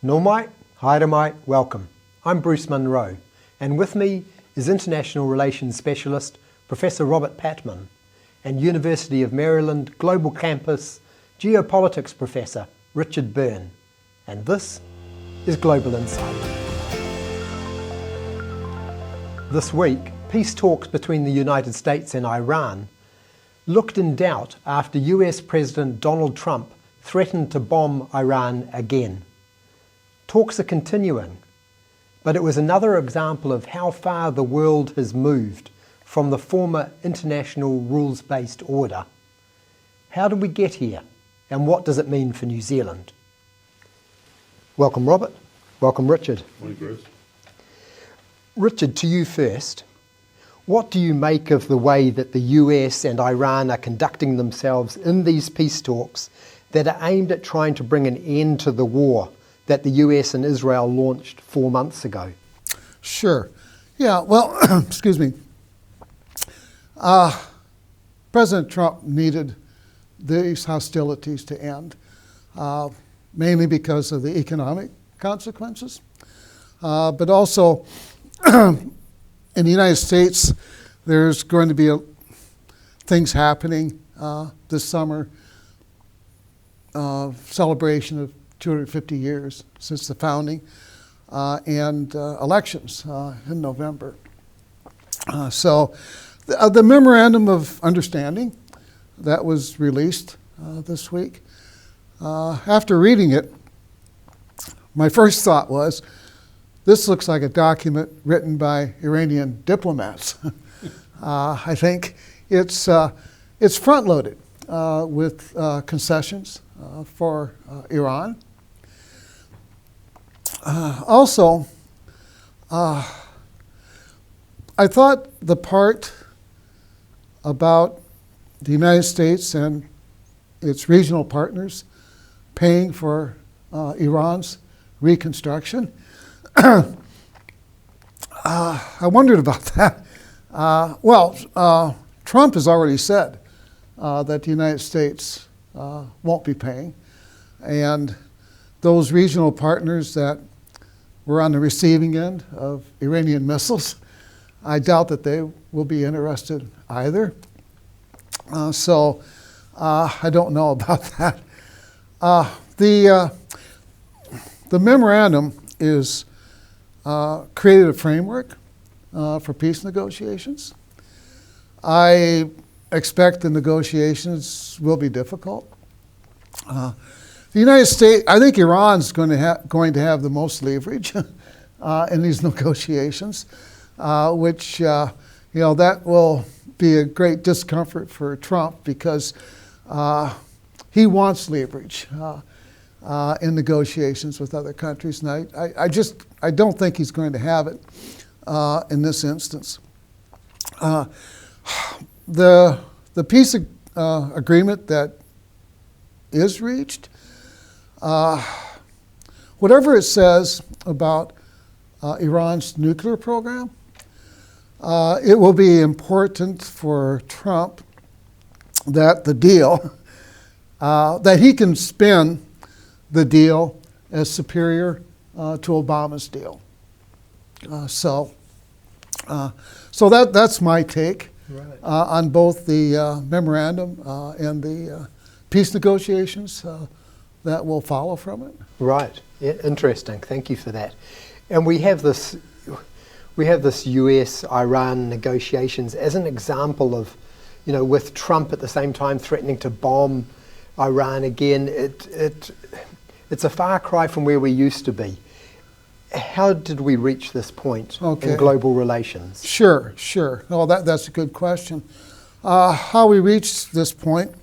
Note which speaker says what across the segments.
Speaker 1: Normite, Haidamite, welcome. I'm Bruce Munro, and with me is International Relations Specialist Professor Robert Patman and University of Maryland Global Campus Geopolitics Professor Richard Byrne. And this is Global Insight. This week, peace talks between the United States and Iran looked in doubt after US President Donald Trump threatened to bomb Iran again. Talks are continuing, but it was another example of how far the world has moved from the former international rules-based order. How did we get here, and what does it mean for New Zealand? Welcome, Robert. Welcome, Richard.
Speaker 2: Morning, Bruce.
Speaker 1: Richard, to you first. What do you make of the way that the US and Iran are conducting themselves in these peace talks that are aimed at trying to bring an end to the war that the US and Israel launched 4 months ago?
Speaker 3: Sure. Yeah, well, excuse me. President Trump needed these hostilities to end, mainly because of the economic consequences, but also in the United States, there's going to be things happening this summer, celebration of 250 years since the founding, and elections in November. So the Memorandum of Understanding that was released this week, after reading it, my first thought was, this looks like a document written by Iranian diplomats. I think it's front-loaded with concessions for Iran. Also, I thought the part about the United States and its regional partners paying for Iran's reconstruction, I wondered about that. Trump has already said that the United States won't be paying, and those regional partners that were on the receiving end of Iranian missiles, I doubt that they will be interested either. So I don't know about that. The memorandum is created a framework for peace negotiations. I expect the negotiations will be difficult. The United States, I think Iran's going to have the most leverage in these negotiations, which that will be a great discomfort for Trump because he wants leverage in negotiations with other countries, and I don't think he's going to have it in this instance. The peace agreement that is reached, whatever it says about Iran's nuclear program, it will be important for Trump that the deal, that he can spin the deal as superior to Obama's deal. So that's my take on both the memorandum and the peace negotiations that will follow from it.
Speaker 1: Right. Yeah, interesting. Thank you for that. And we have this US-Iran negotiations as an example of, with Trump at the same time threatening to bomb Iran again. It's a far cry from where we used to be. How did we reach this point in global relations? Sure.
Speaker 3: Well, that's a good question. How we reached this point?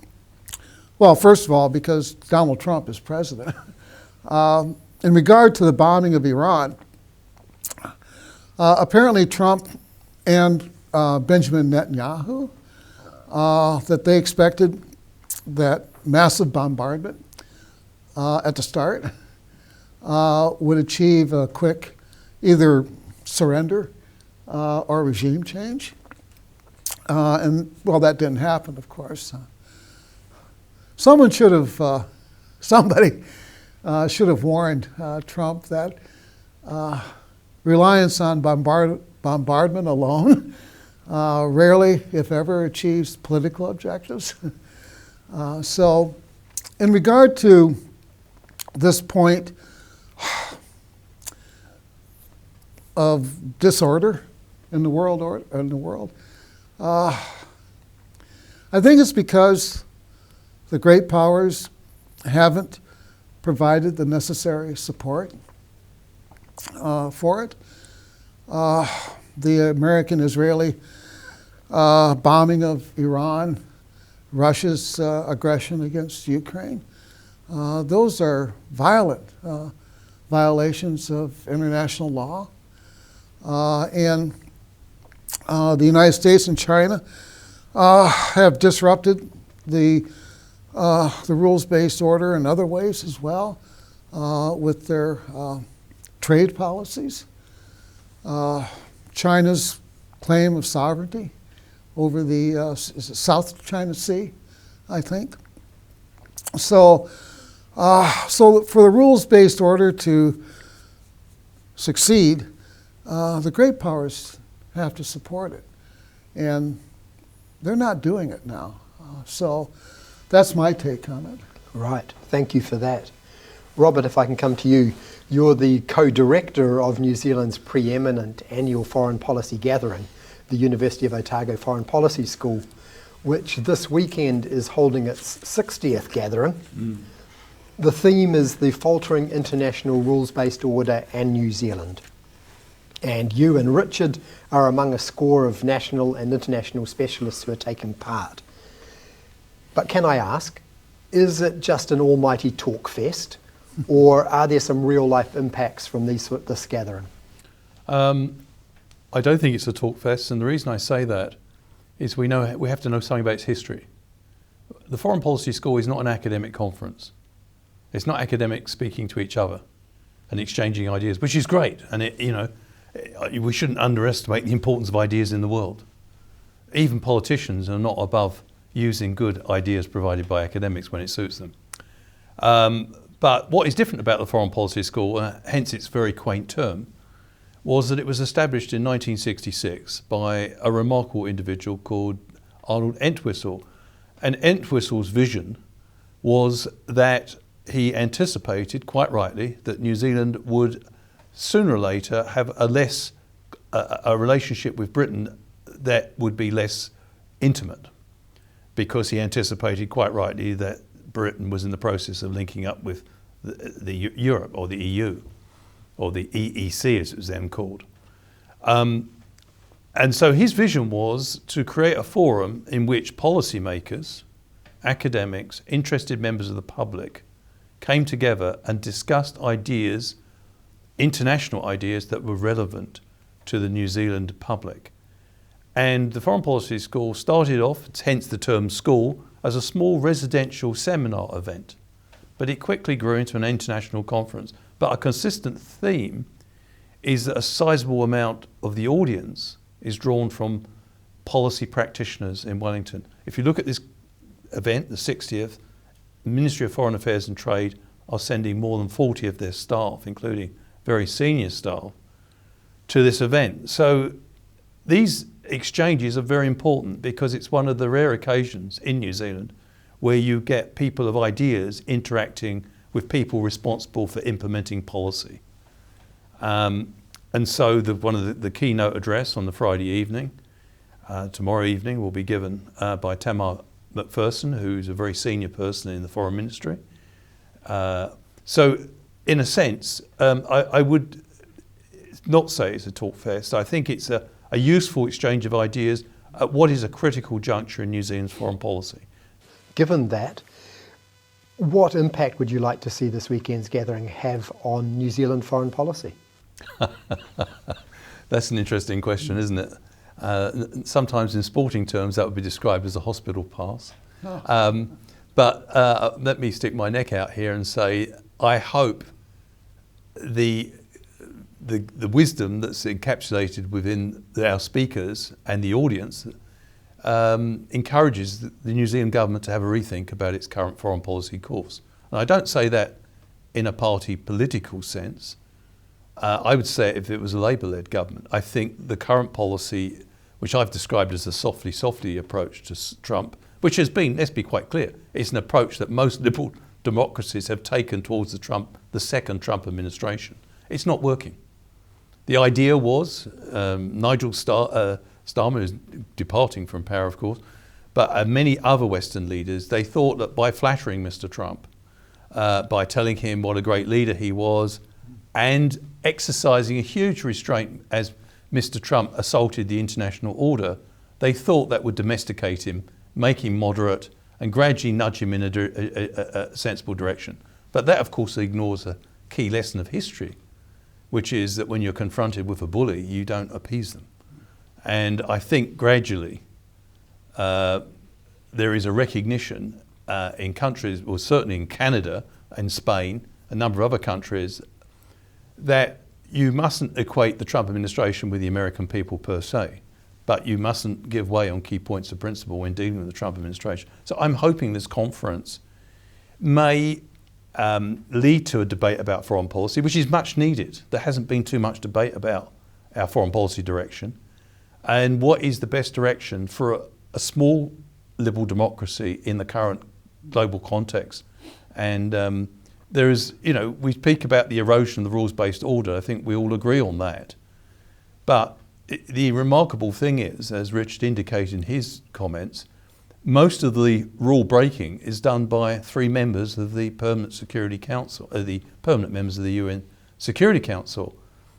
Speaker 3: Well, first of all, because Donald Trump is president. In regard to the bombing of Iran, apparently Trump and Benjamin Netanyahu, that they expected that massive bombardment at the start would achieve a quick either surrender or regime change. That didn't happen, of course. Somebody should have warned Trump that reliance on bombardment alone rarely, if ever, achieves political objectives. So in regard to this point of disorder in the world, I think it's because the great powers haven't provided the necessary support for it. The American-Israeli bombing of Iran, Russia's aggression against Ukraine, those are violent violations of international law. And the United States and China have disrupted the rules-based order in other ways as well with their trade policies. China's claim of sovereignty over the South China Sea, I think. So for the rules-based order to succeed, the great powers have to support it. And they're not doing it now. So that's my take on it.
Speaker 1: Right, thank you for that. Robert, if I can come to you, you're the co-director of New Zealand's preeminent annual foreign policy gathering, the University of Otago Foreign Policy School, which this weekend is holding its 60th gathering. The theme is the Faltering International Rules-Based Order and New Zealand. And you and Richard are among a score of national and international specialists who are taking part. But can I ask, is it just an almighty talk fest, or are there some real life impacts from this gathering?
Speaker 2: I don't think it's a talk fest, and the reason I say that is we have to know something about its history. The Foreign Policy School is not an academic conference. It's not academics speaking to each other and exchanging ideas, which is great, and we shouldn't underestimate the importance of ideas in the world. Even politicians are not above using good ideas provided by academics when it suits them. But what is different about the Foreign Policy School, hence its very quaint term, was that it was established in 1966 by a remarkable individual called Arnold Entwistle. And Entwistle's vision was that he anticipated, quite rightly, that New Zealand would sooner or later have a relationship with Britain that would be less intimate, because he anticipated, quite rightly, that Britain was in the process of linking up with the Europe, or the EU, or the EEC as it was then called. And so his vision was to create a forum in which policymakers, academics, interested members of the public came together and discussed ideas, international ideas that were relevant to the New Zealand public. And the Foreign Policy School started off, hence the term school, as a small residential seminar event. But it quickly grew into an international conference. But a consistent theme is that a sizable amount of the audience is drawn from policy practitioners in Wellington. If you look at this event, the 60th, the Ministry of Foreign Affairs and Trade are sending more than 40 of their staff, including very senior staff, to this event. So these exchanges are very important because it's one of the rare occasions in New Zealand where you get people of ideas interacting with people responsible for implementing policy. And so one of the keynote address on the Friday evening, tomorrow evening, will be given by Tamar McPherson, who's a very senior person in the Foreign Ministry. So in a sense, I would not say it's a talk fest. I think it's a useful exchange of ideas at what is a critical juncture in New Zealand's foreign policy.
Speaker 1: Given that, what impact would you like to see this weekend's gathering have on New Zealand foreign policy?
Speaker 2: That's an interesting question, isn't it? Sometimes in sporting terms that would be described as a hospital pass. But let me stick my neck out here and say I hope the wisdom that's encapsulated within our speakers and the audience encourages the New Zealand government to have a rethink about its current foreign policy course. And I don't say that in a party political sense, I would say if it was a Labour-led government, I think the current policy, which I've described as a softly approach to Trump, which has been, let's be quite clear, it's an approach that most liberal democracies have taken towards the second Trump administration. It's not working. The idea was, Nigel Starmer is departing from power, of course, but many other Western leaders, they thought that by flattering Mr. Trump, by telling him what a great leader he was, and exercising a huge restraint as Mr. Trump assaulted the international order, they thought that would domesticate him, make him moderate, and gradually nudge him in a sensible direction. But that, of course, ignores a key lesson of history, which is that when you're confronted with a bully, you don't appease them. And I think gradually there is a recognition in countries, well, certainly in Canada and Spain, a number of other countries, that you mustn't equate the Trump administration with the American people per se, but you mustn't give way on key points of principle when dealing with the Trump administration. So I'm hoping this conference may lead to a debate about foreign policy, which is much needed. There hasn't been too much debate about our foreign policy direction and what is the best direction for a small liberal democracy in the current global context. And there is, we speak about the erosion of the rules-based order. I think we all agree on that. But the remarkable thing is, as Richard indicated in his comments, most of the rule breaking is done by 3 members of the Permanent Security Council, the permanent members of the UN Security Council.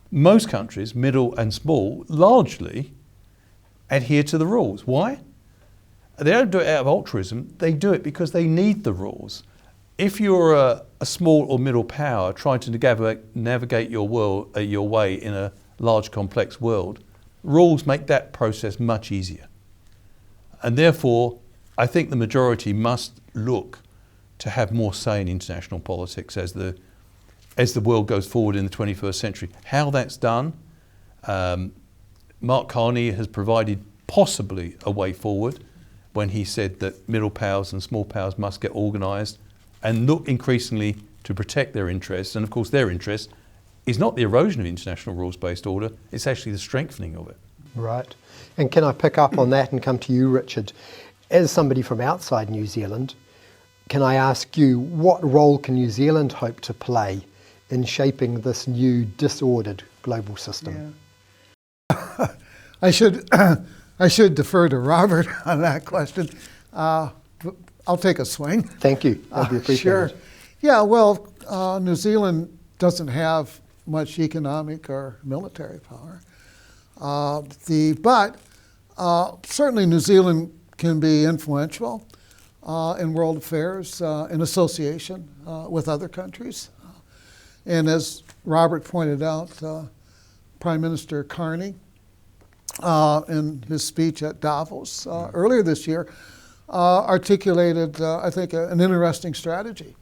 Speaker 2: Most countries, middle and small, largely adhere to the rules. Why? They don't do it out of altruism. They do it because they need the rules. If you're a small or middle power trying to navigate your way in a large, complex world, rules make that process much easier. And therefore, I think the majority must look to have more say in international politics as the world goes forward in the 21st century. How that's done, Mark Carney has provided possibly a way forward when he said that middle powers and small powers must get organised and look increasingly to protect their interests. And of course their interest is not the erosion of international rules-based order, it's actually the strengthening of it.
Speaker 1: Right. And can I pick up on that and come to you, Richard? As somebody from outside New Zealand, can I ask you, what role can New Zealand hope to play in shaping this new disordered global system?
Speaker 3: Yeah. I should defer to Robert on that question. I'll take a swing.
Speaker 1: Thank you. That'd be appreciated.
Speaker 3: Sure. Yeah, well, New Zealand doesn't have much economic or military power. But certainly New Zealand can be influential in world affairs in association with other countries. And as Robert pointed out, Prime Minister Carney, in his speech at Davos earlier this year, articulated, I think, an interesting strategy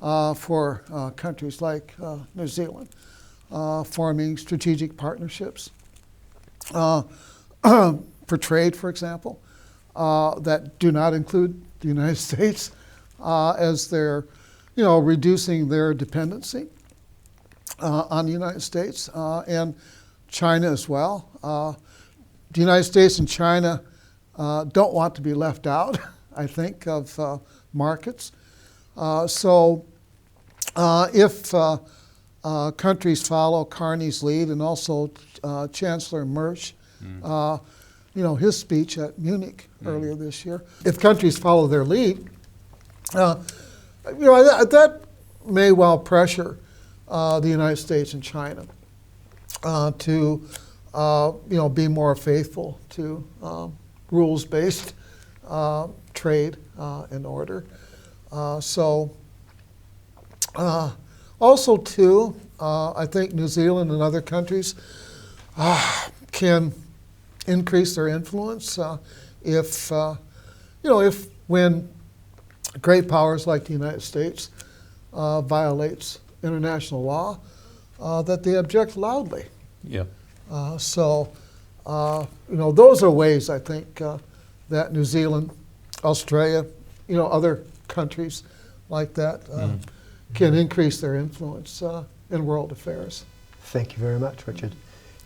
Speaker 3: for countries like New Zealand, forming strategic partnerships for trade, for example, that do not include the United States, as they're, reducing their dependency on the United States and China as well. The United States and China don't want to be left out, I think, of markets. So if countries follow Carney's lead, and also Chancellor Mersch, his speech at Munich earlier this year, if countries follow their lead, that may well pressure the United States and China to be more faithful to rules-based trade and order. Also too, I think New Zealand and other countries can increase their influence if when great powers like the United States violates international law, that they object loudly.
Speaker 2: Yeah.
Speaker 3: Those are ways, I think, that New Zealand, Australia, other countries like that, can increase their influence in world affairs.
Speaker 1: Thank you very much, Richard.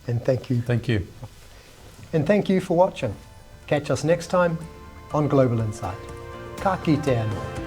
Speaker 1: And thank you.
Speaker 2: Thank you.
Speaker 1: And thank you for watching. Catch us next time on Global Insight. Ka kite anō.